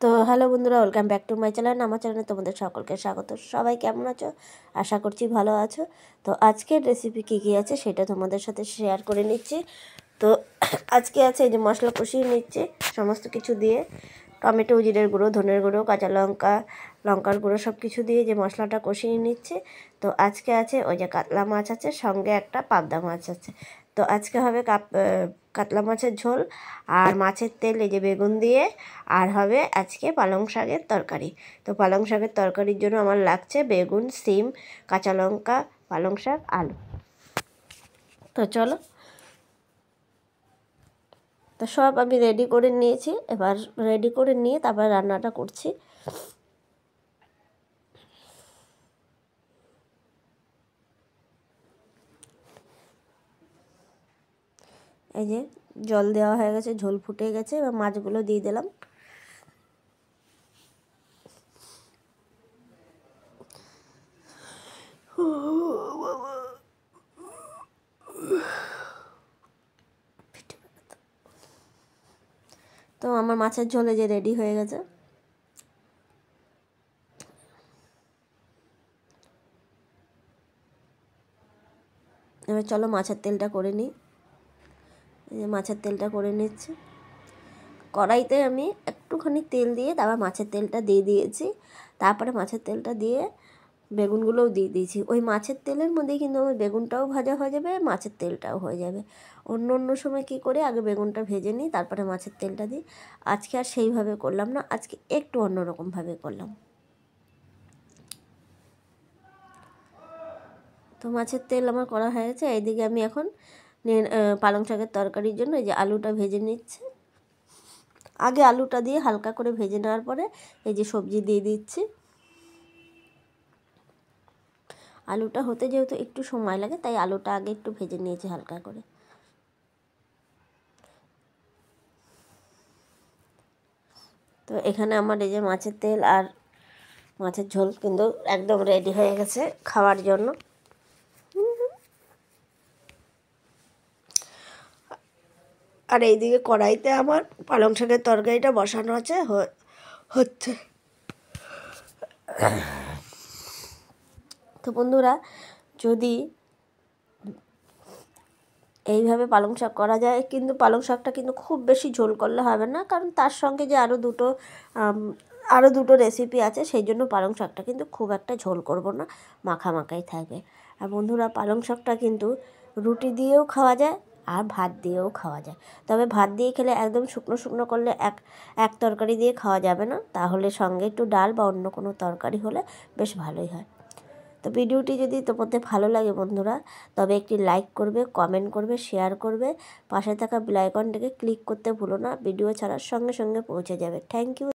তো হ্যালো বন্ধুরা, welcome back to my channel. আমার চ্যানেলে তোমাদের সকলকে স্বাগত। সবাই কেমন আছো? আশা করছি ভালো আছো। তো আজকের রেসিপি কী কী আছে সেটা তোমাদের সাথে শেয়ার করে নিচ্ছি। তো আজকে আছে এই যে মশলা কষিয়ে নিচ্ছি সমস্ত কিছু দিয়ে, টমেটো, জিরের গুঁড়ো, ধনের গুঁড়ো, কাঁচা লঙ্কা, লঙ্কার গুঁড়ো সব কিছু দিয়ে যে মশলাটা কষিয়ে নিচ্ছে। তো আজকে আছে ওই যে কাতলা মাছ আছে, সঙ্গে একটা পাবদা মাছ আছে। তো আজকে হবে কাতলা মাছের ঝোল আর মাছের তেল এই যে বেগুন দিয়ে, আর হবে আজকে পালং শাকের তরকারি। তো পালং শাকের তরকারির জন্য আমার লাগছে বেগুন, সিম, কাঁচা লঙ্কা, পালং শাক, আলু। তো চলো, তো সব আমি রেডি করে নিয়েছি। এবার রেডি করে নিয়ে তারপর রান্নাটা করছি। এই যে জল দেওয়া হয়ে গেছে, ঝোল ফুটে গেছে, এবার মাছগুলো দিয়ে দিলাম। তো আমার মাছের ঝোলে যে রেডি হয়ে গেছে। এবার চলো মাছের তেলটা করে নিই। এই যে মাছের তেলটা করে নিচ্ছি। কড়াইতে আমি একটুখানি তেল দিয়ে তারপর মাছের তেলটা দিয়ে দিয়েছি। তারপরে মাছের তেলটা দিয়ে বেগুনগুলোও দিয়ে দিয়েছি। ওই মাছের তেলের মধ্যেই কিন্তু আমার বেগুনটাও ভাজা হয়ে যাবে, মাছের তেলটাও হয়ে যাবে। অন্য অন্য সময় কী করে আগে বেগুনটা ভেজে নিই, তারপরে মাছের তেলটা দিই। আজকে আর সেইভাবে করলাম না, আজকে একটু অন্যরকমভাবে করলাম। তো মাছের তেল আমার করা হয়ে গেছে। এইদিকে আমি এখন পালং শাকের তরকারির জন্য এই যে আলুটা ভেজে নিচ্ছি। আগে আলুটা দিয়ে হালকা করে ভেজে নেওয়ার পরে এই যে সবজি দিয়ে দিচ্ছি। আলুটা হতে যেহেতু একটু সময় লাগে, তাই আলুটা আগে একটু ভেজে নিয়েছি হালকা করে। তো এখানে আমার এই যে মাছের তেল আর মাছের ঝোল কিন্তু একদম রেডি হয়ে গেছে খাওয়ার জন্য। আর এইদিকে কড়াইতে আমার পালং শাকের তরকারিটা বসানো আছে, হচ্ছে। তো বন্ধুরা, যদি এইভাবে পালং শাক করা যায়, কিন্তু পালং শাকটা কিন্তু খুব বেশি ঝোল করলে হবে না, কারণ তার সঙ্গে যে আরও দুটো রেসিপি আছে, সেই জন্য পালং শাকটা কিন্তু খুব একটা ঝোল করব না, মাখা মাখাই থাকবে। আর বন্ধুরা, পালং শাকটা কিন্তু রুটি দিয়েও খাওয়া যায় আর ভাত দিয়েও খাওয়া যায়। তবে ভাত দিয়ে খেলে একদম শুকনো শুকনো করলে এক তরকারি দিয়ে খাওয়া যাবে না, তাহলে সঙ্গে একটু ডাল বা অন্য কোনো তরকারি হলে বেশ ভালোই হয়। তো ভিডিওটি যদি তোমাদের ভালো লাগে বন্ধুরা, তবে একটি লাইক করবে, কমেন্ট করবে, শেয়ার করবে, পাশে থাকা বেল আইকনটাকে ক্লিক করতে ভুলো না। ভিডিও ছাড়ার সঙ্গে সঙ্গে পৌঁছে যাবে। Thank you.